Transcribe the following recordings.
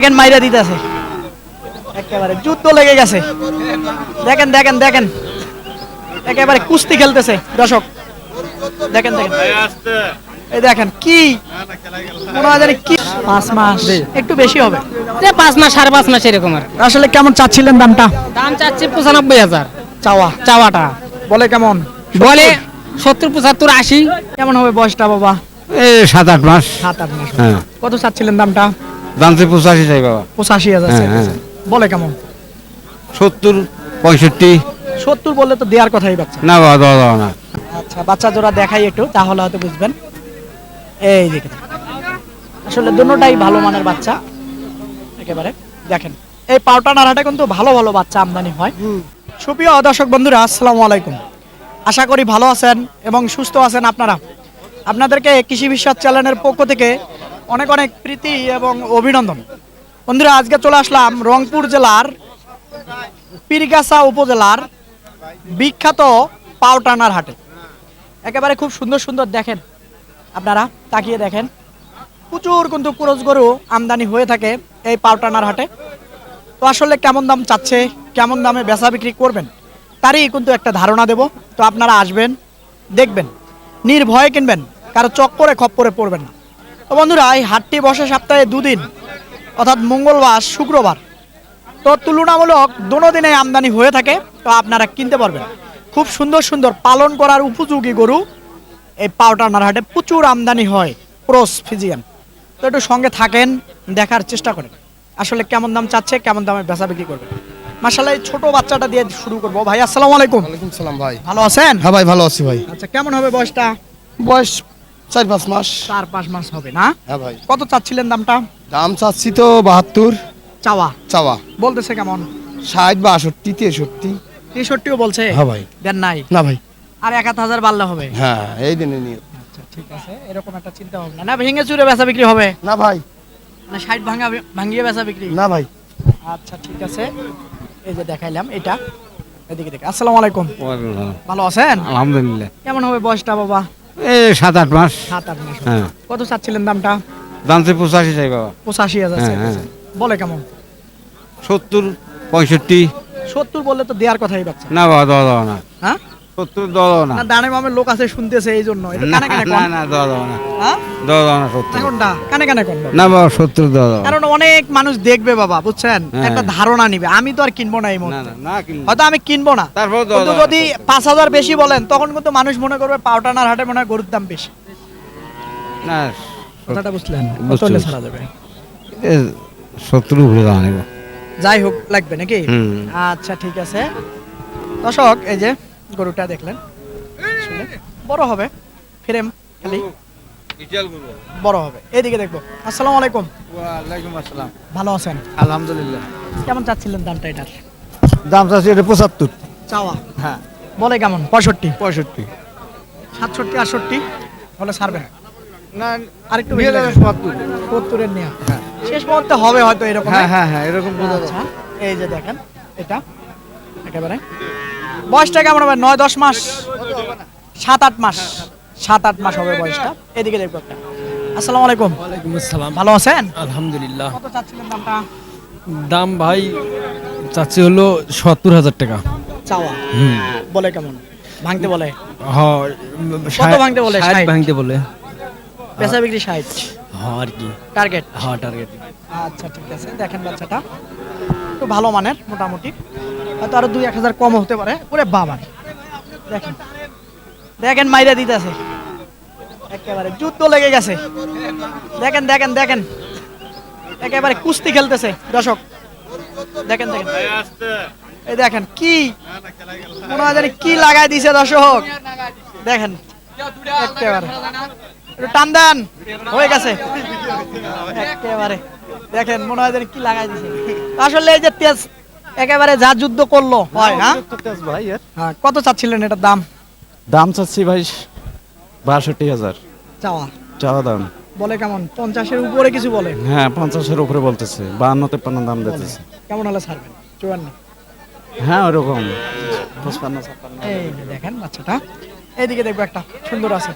দেখেন মাইরা দিতেছে, একেবারে যুদ্ধ লেগে গেছে। দেখেন দেখেন দেখেন, একেবারে কুস্তি খেলতেছে দর্শক। দেখেন দেখেন, এই দেখেন কি মনে হয় জানি কি 5 মাস একটু বেশি হবে, 5 মাস 5.5 মাস এরকম আর। আসলে কেমন চাচ্ছিলেন দামটা? দাম চাচ্ছি 95,000 চাওয়া চাওয়াটা। বলে কেমন? বলে 70 75 80। কেমন হবে বয়সটা বাবা? 7-8 মাস। 7-8 মাস। হ্যাঁ। কত চাচ্ছিলেন দামটা? দামতে 85 চাই বাবা। 85,000 চাইতেছে। বলে কেমন? 70 65। 70 বললে তো দেওয়ার কথাই বাচ্চা। না বাবা, দাও না। আচ্ছা বাচ্চা জোড়া দেখাই একটু, তাহলে হয়তো বুঝবেন। এই দেখেন, আসলে দুটোটাই ভালো মানের বাচ্চা একেবারে। দেখেন এই পাউটা নাড়াটা কিন্তু ভালো ভালো বাচ্চা আমদানি হয়। সুপ্রিয় দর্শক বন্ধুরা, আসসালামু আলাইকুম। আশা করি ভালো আছেন এবং সুস্থ আছেন আপনারা। আপনাদেরকে কৃষি বিশ্বাস চ্যানেলের পক্ষ থেকে অনেক অনেক প্রীতি এবং অভিনন্দন। বন্ধুরা, আজকে চলে আসলাম রংপুর জেলার পীরগাছা উপজেলার বিখ্যাত পাউটানার হাটে। একেবারে খুব সুন্দর সুন্দর, দেখেন আপনারা তাকিয়ে দেখেন, প্রচুর কিন্তু ক্রস গরু আমদানি হয়ে থাকে এই পাউটানার হাটে। তো আসলে কেমন দাম চাচ্ছে, কেমন দামে বেচা বিক্রি করবেন, তারই কিন্তু একটা ধারণা দেব। তো আপনারা আসবেন, দেখবেন, নির্ভয়ে কিনবেন, কারো চক্করে খপ্পরে পড়বেন না। তো বন্ধুরা, এই হাটটি বসে সপ্তাহে 2 দিন, অর্থাৎ মঙ্গলবার শুক্রবার। তো তুলনামূলক দোনো দিনে আমদানি হয়ে থাকে, তো আপনারা কিনতে পারবেন। খুব সুন্দর সুন্দর পালন করার উপযোগী গরু এই পাউটানার হাটে প্রচুর আমদানি হয়, ক্রস ফিজিয়ান। তো একটু সঙ্গে থাকেন, দেখার চেষ্টা করেন আসলে কেমন দাম চাচ্ছে, কেমন দামে বেচা বিক্রি করবে। মাশাআল্লাহ, এই ছোট বাচ্চাটা দিয়ে শুরু করবো। ভাই আসসালামু আলাইকুম। ওয়ালাইকুম সালাম ভাই। ভালো আছেন? হ্যাঁ ভাই, ভালো আছি ভাই। আচ্ছা, কেমন হবে বয়সটা? বয়স 4-5 মাস। 4-5 মাস হবে না? হ্যাঁ ভাই। কত চাচ্ছিলেন দামটা? দাম চাচ্ছি তো 72 চাওয়া। চাওয়া। বলতেছে কেমন? 60 বা 68 63। 63ও বলছে? হ্যাঁ ভাই। দেন নাই? না ভাই। আর 1,000 বাড়লে হবে? হ্যাঁ, এই দিনে নিয়ে। আচ্ছা ঠিক আছে, এরকম একটা চিন্তা ভাবনা না। ভেঙে চুরে বেচা বিক্রি হবে না ভাই। না? 60 ভাঙিয়ে বেচা বিক্রি? না ভাই। আচ্ছা ঠিক আছে, এই যে দেখাইলাম এটা। এদিকে দেখে, আসসালামু আলাইকুম। ভালো আছেন? আলহামদুলিল্লাহ। কেমন হবে বয়সটা বাবা? 7-8 মাস। 7-8 মাস। হ্যাঁ। কত চাচ্ছিলেন দামটা? দামতে 85 চাই বাবা। 85,000 হ্যাঁ, চাইতেছে। বলে কেমন? 70 65। 70 বললে তো দেওয়ার কথাই বাচ্চা। না বাবা, দাও না। হ্যাঁ? 70 দাও না। না, দানে মামের লোক আছে শুনতেছে, এই জন্য এটা না কানে কানে না কোন। না, দাও না। হ্যাঁ? দাও না 70। এখনটা কানে কানে কোন বাবা। না বাবা, 70 দাও। কারণ অনেক মানুষ দেখবে বাবা, বুঝছেন, হ্যাঁ। একটা ধারণা নিবে। আমি তো আর কিনবো না এই না মুহূর্তে, না না, কিনবো। হয়তো আমি কিনবো না। তারপর দাও। কিন্তু যদি 5,000 বেশি বলেন, তখন কিন্তু মানুষ মনে করবে পাউটানার হাটে মনে হয় গরুর দাম বেশি। না, কথাটা বুঝলেন? বুঝতে কত হলে পেরেছি। ছাড়া যাবে? 70 উপরে দাও নেব। যাই হোক, লাগবে নাকি? হুম। আচ্ছা ঠিক আছে। দর্শক, এই যে গরুটা দেখলেন, আসলে বড় হবে, ফ্রেম খালি বড় হবে। এইদিকে দেখবো। আসসালামু আলাইকুম। ওয়ালাইকুম আসসালাম। ভালো আছেন? আলহামদুলিল্লাহ। কেমন চাচ্ছিলেন দামটা এটার? দাম চাচ্ছি এটা 75। চাওয়া হ্যাঁ। বলে কেমন? 65, 65। 67, 68 বলে ছাড়বেন? না, আরেকটু নিয়ে বেশি যাবে লাগবে। 70। 70 এর নেওয়া। শেষ মুহূর্তে হবে হয়তো এরকম। হ্যাঁ, এরকম বোঝা যায়। আচ্ছা, এই যে দেখেন এটা একেবারে বয়সটা কেমন হবে? 9-10 মাস? 7-8 মাস। 7-8 মাস হবে বয়সটা। এদিকে দেখবো একটা। আসসালামু আলাইকুম। ওয়ালাইকুম আসসালাম। ভালো আছেন? আলহামদুলিল্লাহ। কত চাচ্ছিলেন দামটা? দাম ভাই চাচ্ছি হলো 70,000 টাকা। চাওয়া বলে কেমন? ভাঙতে বলে? কত ভাঙতে বলে? 60 60 ভাঙতে বলে। বেচা বিক্রি 60 হ্যাঁ আর কি। টার্গেট। হ্যাঁ টার্গেট। আচ্ছা ঠিক আছে, দেখেন বাচ্চাটা একটু ভালো মানের, মোটামুটি হয়তো আরো 2-1,000 কম হতে পারে। ওরে বাবা, দেখেন দেখেন মাইরা দিতেছে, একেবারে যুদ্ধ লেগে গেছে। দেখেন দেখেন দেখেন, একেবারে কুস্তি খেলতেছে দর্শক। দেখেন দেখেন, এই দেখেন কি মনে হয় জানি কি লাগাই দিছে দর্শক। দেখেন একেবারে, একটু টান দেন, হয়ে গেছে একেবারে। দেখেন মনে হয় জানি কি লাগাই দিছে। আসলে এই যে তেজ একেবারে যা যুদ্ধ করলো হয়। হ্যাঁ, ভাই হ্যাঁ, কত চাচ্ছিলেন এটার দাম? দাম চাচ্ছি ভাই 62,000 চাওয়া চাওয়া দাম। বলে কেমন? 50-এর উপরে কিছু বলে? হ্যাঁ, 50-এর উপরে বলতেছে। 52-53 দাম দিতেছে। কেমন হলে ছাড়বেন? 54? হ্যাঁ, ওরকম 55-56। এই যে দেখেন বাচ্চাটা, এইদিকে দেখবো একটা সুন্দর আছে।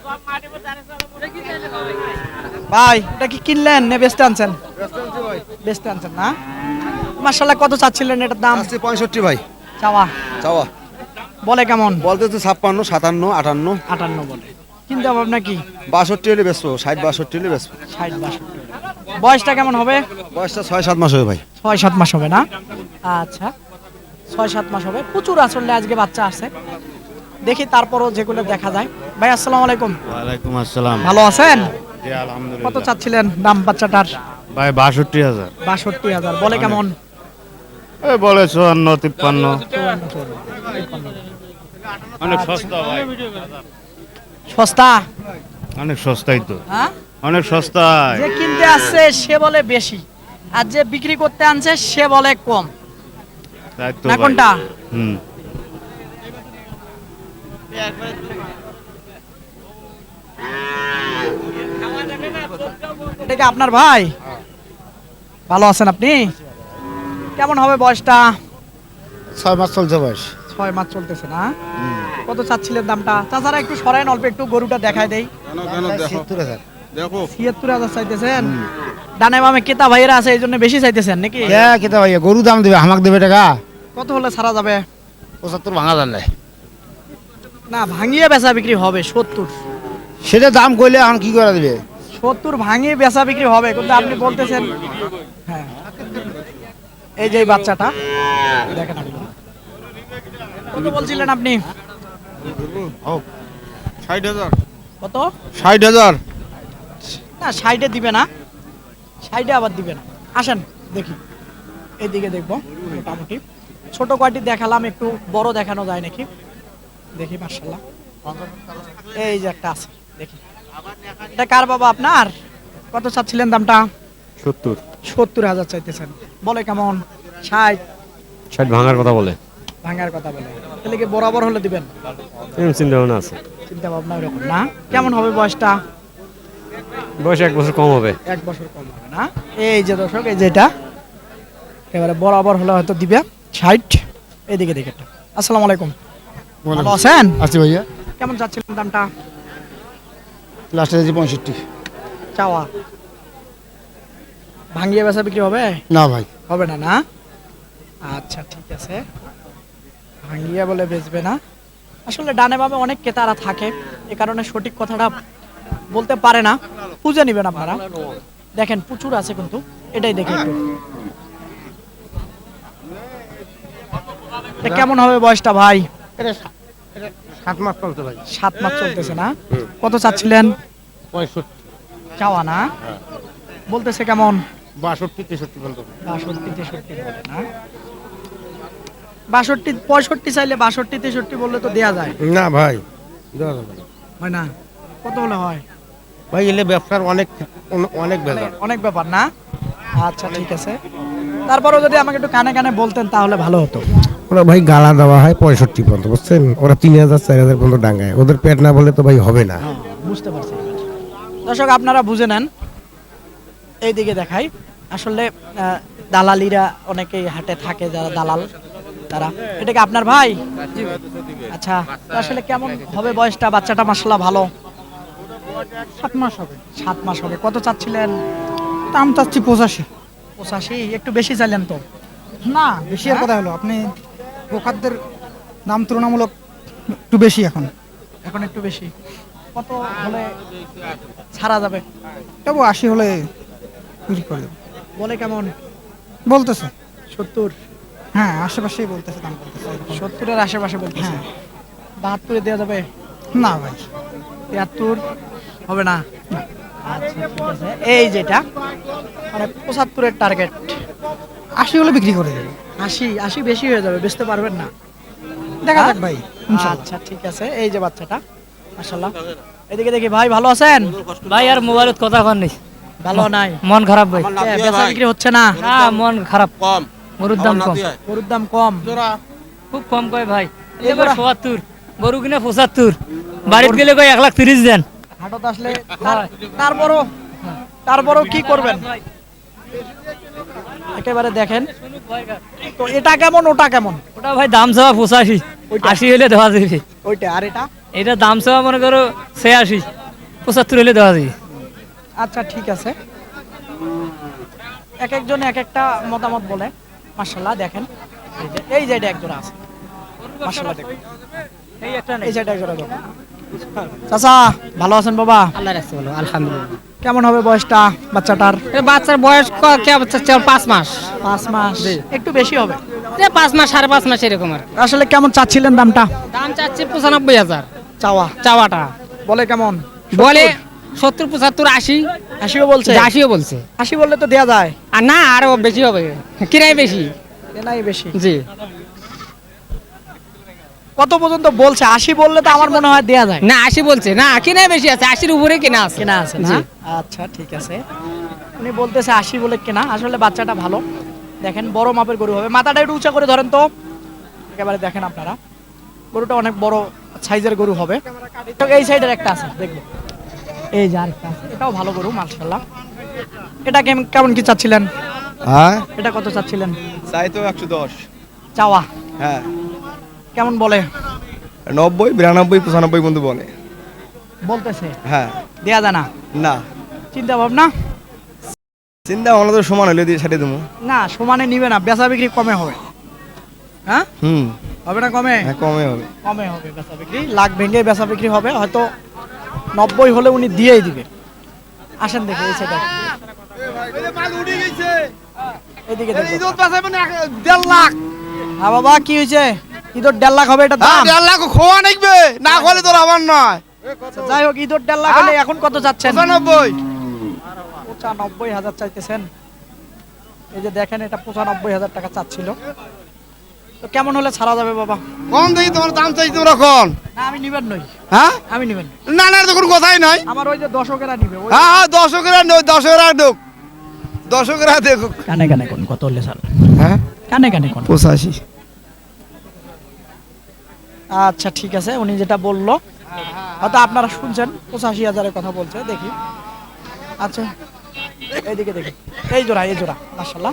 ভাই এটা কি কিনলেন না বেচতে আনছেন? বেচতে আনছেন না? মাশাআল্লাহ, কত চাচ্ছিলেন এটার দাম? আছে 65 ভাই চাওয়া চাওয়া বলে কেমন? বলতে তো 56 57 58 58 বলে। কিন্তু আপনার কি 62 হলে বেচবো, 60 62 হলে বেচবো। 60 62? বয়সটা কেমন হবে? বয়সটা 6-7 মাস হবে ভাই। 6-7 মাস হবে না? আচ্ছা, 6-7 মাস হবে। প্রচুর আসলে আজকে বাচ্চা আছে, দেখি তারপরও যেগুলো দেখা যায়। ভাই আসসালামু আলাইকুম, ওয়ালাইকুম আসসালাম। ভালো আছেন? জি কত আলহামদুলিল্লাহ। চাচ্ছিলেন দাম বাচ্চাটার? ভাই 62,000। 62,000 বলে কেমন? এই বলে 54 53। অনেক সস্তা ভাই, সস্তা? অনেক সস্তাই তো, হ্যাঁ, অনেক সস্তায়। যে কিনতে আসছে সে বলে বেশি, আর যে বিক্রি করতে আনছে সে বলে কম, তাই তো না ভাই। কোনটা? হুম। এটা কি আপনার ভাই? ভালো আছেন আপনি? কেমন হবে বয়সটা? 6 মাস চলছে বয়স। 6 মাস চলতেছে না? কত চাচ্ছিলেন দামটা? তাছাড়া একটু সরাইন, অল্প একটু গরুটা দেখাই দেই। 70,000 76,000 চাইতেছেন? ডানে বামে কেতা ভাইয়েরা আছে, এই জন্য বেশি চাইতেছেন নাকি? হ্যাঁ কেতা ভাই, গরু দাম দেবে, হামাক দেবে টাকা। কত হলে ছাড়া যাবে? 75 ভাঙা যান নাই। না, ভাঙিয়ে বেচা বিক্রি হবে 70। সেটা দাম কইলে এখন কি করে দিবে? 70 ভাঙিয়ে বেচা বিক্রি হবে, কিন্তু আপনি বলতেছেন। হ্যাঁ, এই যে এই বাচ্চাটা দেখেন আপনি। কত বলছিলেন আপনি? 60,000। কত? 60,000। না, 60-এ দিবে না, 60-এ আবার দিবে না। আসেন দেখি, এইদিকে দেখবো। মোটামুটি ছোট কয়টি দেখালাম, একটু বড় দেখানো যায় নাকি দেখি। মাশাআল্লাহ, এই যে একটা আছে, দেখি। এটা কার বাবা আপনার? কত চাচ্ছিলেন দামটা? 70। 70,000 চাইতেছেন, বলে কেমন? 60? 60 ভাঙার কথা বলে, ভাঙার কথা বলে। তাহলে কি বরাবর হলে দিবেন? এরকম চিন্তা ভাবনা আছে। চিন্তা ভাবনা ওরকম না? কেমন হবে বয়সটা? বয়স 1 বছর কম হবে। 1 বছর কম হবে না? এই যে দর্শক, এই যেটা এবারে বরাবর হলে হয়তো দিবে 60। এইদিকে দেখে একটা। আসসালামু আলাইকুম, ভালো আছেন? আছি ভাইয়া। কেমন যাচ্ছিলেন দামটা? লাস্টে দিয়েছি 65। চাওয়া ভাঙিয়ে বেচা বিক্রি হবে? না ভাই। হবে না? না, আচ্ছা ঠিক আছে। ভাঙিয়ে বলে বেচবে না। আসলে ডানে বামে অনেক ক্রেতারা থাকে, এ কারণে সঠিক কথাটা বলতে পারে না। বুঝে নেবেন আপনারা। দেখেন প্রচুর আছে কিন্তু, এটাই দেখে একটু। এটা কেমন হবে বয়সটা ভাই? 7 মাস চলছে ভাই। 7 মাস চলতেছে না? কত চাচ্ছিলেন? 65 চাওয়া না? বলতেছে কেমন? 62 63 বলতো। 62 63 বলে না? 62 65 চাইলে 62 63 বললে তো দেয়া যায়, না ভাই, দেওয়া যাবে না। হয় না? কত হলে হয়? ভাই এলে ব্যবসার অনেক অনেক বেলা। অনেক ব্যাপার না? আচ্ছা ঠিক আছে। তারপরেও যদি আমাকে একটু কানে কানে বলতেন তাহলে ভালো হতো। ওরা ভাই গালা দেওয়া হয় 65 পর্যন্ত, বুঝছেন? ওরা 3,000 4,000 পর্যন্ত ডাঙ্গায়, ওদের পেট না বলে তো ভাই হবে না। বুঝতে পারছি। দর্শক আপনারা বুঝে নেন। এইদিকে দেখাই। আসলে দালালিরা অনেকেই হাটে থাকে, যারা দালাল তারা। এটা কি আপনার ভাই? আচ্ছা, তো আসলে কেমন হবে বয়সটা? বাচ্চাটা মাশাআল্লাহ ভালো। 7 মাস হবে। 7 মাস হবে। কত চাচ্ছিলেন? দাম চাচ্ছি 85। 85? একটু বেশি চাইলেন তো। না, বেশি আর কথা হলো, আপনি গোখাদ্যের দাম তুলনামূলক একটু বেশি এখন। এখন একটু বেশি। কত হলে ছাড়া যাবে? তবু 80 হলে বিক্রি করে দেবো। বলে কেমন? বলতেছে 70? হ্যাঁ, আশেপাশেই বলতেছে, দাম বলতেছে এরকম। 70-এর আশেপাশে বলতেছে। 72-এ দেওয়া যাবে? না ভাই, 73 হবে না? আচ্ছা ঠিক আছে। এই যেটা মানে 75-এর টার্গেট। 80 হলে বিক্রি করে দেবো। 80 বেশি হয়ে যাবে, বেচতে পারবেন না? দেখা যাক ভাই, ইনশাআল্লাহ। আচ্ছা ঠিক আছে। এই যে বাচ্চাটা মাশাআল্লাহ। এদিকে দেখি। ভাই ভালো আছেন? ভাই আর মোবাইলত কথা কন নেই, ভালো নাই? মন খারাপ ভাই। বেচা বিক্রি হচ্ছে না? না, মন খারাপ, কম, গরুর দাম কম, গরুর দাম কম? খুব কম কয় ভাই। এই এবার জোড়া? ৭৪, গরু কিনে 75, বাড়িতে গেলে কয় 1,30,000 দেন। হাটত আসলে তারপরও কি করবেন? একেবারে দেখেন তো। এটা কেমন, ওটা কেমন? ওটা ভাই দাম চাওয়া 85, ওইটা? 80 হলে দেওয়া যাবে। ওইটা আর এটা? এটা দাম চাওয়া মনে করো 86, 75 হলে দেওয়া যাবে। আচ্ছা ঠিক আছে। এক একজনে এক একটা মতামত বলে। মাশাআল্লাহ দেখেন এই যে এটা এক জোড়া আছে মাশাআল্লাহ দেখেন এই যে এটা এক জোড়া দেখেন। চাচা ভালো আছেন বাবা? আল্লাহ রাখছে বলো আলহামদুলিল্লাহ। কেমন হবে বয়সটা বাচ্চাটার? বাচ্চার বয়স কেমন 5 মাস। 5 মাস একটু বেশি হবে। 5 মাস 5.5 মাস এরকম আর। আসলে কেমন চাচ্ছিলেন দামটা? দাম চাচ্ছি 95,000 চাওয়াটা। বলে কেমন? বলে 70 75 80 80ও বলছে? 80ও বলছে। 80 বললে তো দেয়া যায়। আর না আরো বেশি হবে, কিরাই বেশি। এনাই বেশি। জি। কত পর্যন্ত বলছে? 80 বললে তো আমার মনে হয় দেয়া যায়। না 80 বলছে, না কিনাই বেশি আছে, 80 এর উপরে কিনা আছে। কেনা আছে না? আচ্ছা ঠিক আছে, উনি বলতেছে 80 বলে কেনা। আসলে বাচ্চাটা ভালো, দেখেন বড় মাপের গরু হবে। মাথাটা একটু উঁচা করে ধরেন তো, একেবারে দেখেন আপনারা গরুটা অনেক বড় সাইজের গরু হবে। তো এই সাইডের একটা আছে দেখবো, এই যে আরেকটা আছে, এটাও ভালো গরু মাশাআল্লাহ। এটা কেমন কি চাচ্ছিলেন? হ্যাঁ এটা কত চাচ্ছিলেন? চাই তো 110। চাওয়া হ্যাঁ কেমন বলে? 90 92 95 বন্ধু বলে। বলতেছে হ্যাঁ দেয়া যায় না? না চিন্তা ভাবনা চিন্তা ভাবনা তো সমান হলে দিয়ে সাথে দেবো। না, সমানে নিবে না, বেচা বিক্রি কমে হবে। হ্যাঁ হবে না? কমে হ্যাঁ কমে হবে। কমে হবে বেচা বিক্রি, লাখ ভেঙে বেচা বিক্রি হবে। হয়তো 90 হলে উনি দিয়েই দিবে। আসেন দেখি এই সেটা এদিকে দেখো। 1.5 লাখ। হ্যাঁ বাবা কি হয়েছে? ঈদর 1.5 লাখ হবে এটা দাম? 1.5 লাখ খোয়া নাকবে না, খোলে তোর আমার নয়। যাই হোক ঈদর 1.5 লাখ হলে এখন কত চাচ্ছেন? 95। 95,000 চাইতেছেন। এই যে দেখেন এটা 95,000 টাকা চাচ্ছিল। তো কেমন হলে ছাড়া যাবে বাবা? কম দেখি তোমার দাম চাইছি তোমরা কোন? না আমি নিবেন নই। হ্যাঁ আমি নিবেন নই। না না, তো কোনো কথাই নাই। আমার ওই যে দর্শকেরা নিবে। হ্যাঁ হ্যাঁ, দর্শকেরা দেখুক, দর্শকেরা দেখুক। কানে কানে কোন কত হলে ছাড়? হ্যাঁ কানে কানে কোন? 85। আচ্ছা ঠিক আছে, উনি যেটা বললো হয়তো আপনারা শুনছেন 85,000 কথা বলছে। দেখি আচ্ছা এইদিকে দেখি এই জোড়া মাশাআল্লাহ।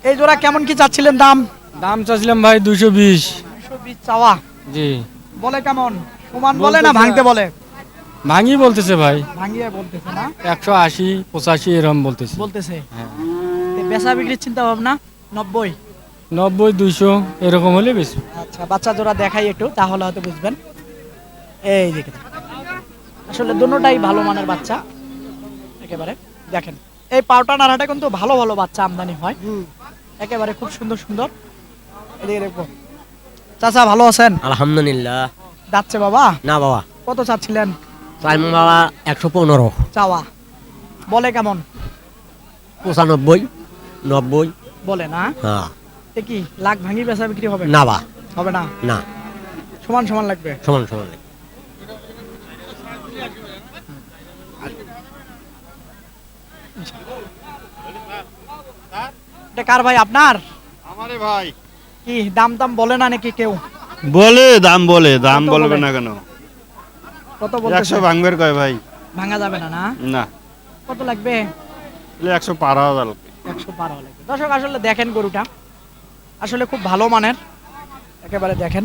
এই জোড়া কেমন কি চাচ্ছিলেন দাম? দাম চাচ্ছিলাম ভাই 220। 220 চাওয়া। জি। বলে কেমন? সমান বলে না ভাঙতে বলে? ভাঙি বলতেছে ভাই, ভাঙিয়ে বলতেছে না? 180 85 এরকম বলতেছে। বলতেছে বেচা বিক্রির চিন্তা ভাবনা 90? 90 200 এরকম হলে বেশি। আচ্ছা বাচ্চা জোড়া দেখাই একটু, তাহলে হয়তো বুঝবেন। এই দিকে আসলে দুটোটাই ভালো মানের বাচ্চা একেবারে দেখেন। এই পাউটা নাড়াটা কিন্তু ভালো ভালো বাচ্চা আমদানি হয় একেবারে, খুব সুন্দর সুন্দর। এদিকে দেখবো। চাচা ভালো আছেন? আলহামদুলিল্লাহ। যাচ্ছে বাবা? না বাবা, কত চাচ্ছিলেন? চাইলাম বাবা 115। চাওয়া বলে কেমন? 95 90। বলে না? হ্যাঁ। এ কি লাখ ভাঙি বেচা বিক্রি হবে? না বা হবে না, না, সমান সমান লাগবে। সমান সমান। এটা কার ভাই? আপনার? আমারে ভাই কি দাম বলে না নাকি কেউ? বলে দাম কত বলবে বলে? না কেন? কত বলতেছে? 100 ভাঙবের কয় ভাই? ভাঙা যাবে না না? না, কত লাগবে? 100 পার হওয়া যাবে। 112 লাগবে। দর্শক আসলে দেখেন গরুটা আসলে খুব ভালো মানের একেবারে, দেখেন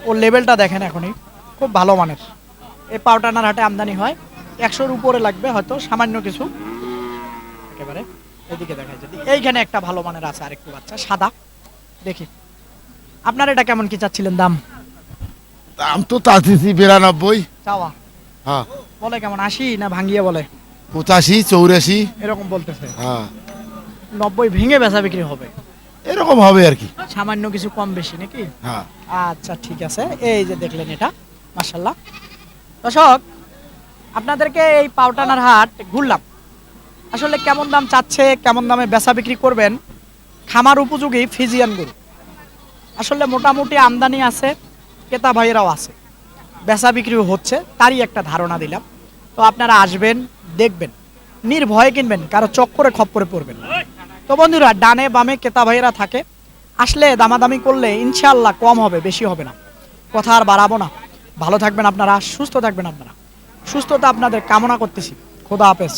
ওর লেভেলটা দেখেন, এখনই খুব ভালো মানের। এই পাউটানার হাটে আমদানি হয় 100-র উপরে লাগবে হয়তো, সামান্য কিছু একেবারে। এদিকে দেখায় যদি এইখানে একটা ভালো মানের আছে আরেকটু বাচ্চা সাদা। দেখি আপনার এটা কেমন কি চাচ্ছিলেন দাম? দাম তো চাচ্ছি 92। চাওয়া হ্যাঁ বলে কেমন? 80 না ভাঙিয়ে বলে? 85 84। এরকম বলতেছে। হ্যাঁ 90 ভেঙে বেচা বিক্রি হবে, এরকম হবে আর কি। সামান্য কিছু কম বেশি নাকি? হ্যাঁ আচ্ছা ঠিক আছে, এই যে দেখলেন এটা মাশাআল্লাহ। দর্শক আপনাদেরকে এই পাউটানার হাট ঘুরলাম, আসলে কেমন দাম চাচ্ছে, কেমন দামে বেচা বিক্রি করবেন খামার উপযোগী ফিজিয়ান গরু। আসলে মোটামুটি আমদানি আছে, ক্রেতা ভাইয়েরাও আছে, বেচা বিক্রিও হচ্ছে, তারই একটা ধারণা দিলাম। তো আপনারা আসবেন, দেখবেন, নির্ভয়ে কিনবেন, কারো চক্করে খপ্পরে পড়বেন। তো বন্ধুরা ডানে বামে ক্রেতা ভাইয়েরা থাকে, আসলে দামাদামি করলে ইনশাআল্লাহ কম হবে, বেশি হবে না। কথা আর বাড়াবো না, ভালো থাকবেন আপনারা, সুস্থ থাকবেন আপনারা, সুস্থতা আপনাদের কামনা করতেছি। খোদা হাফেজ।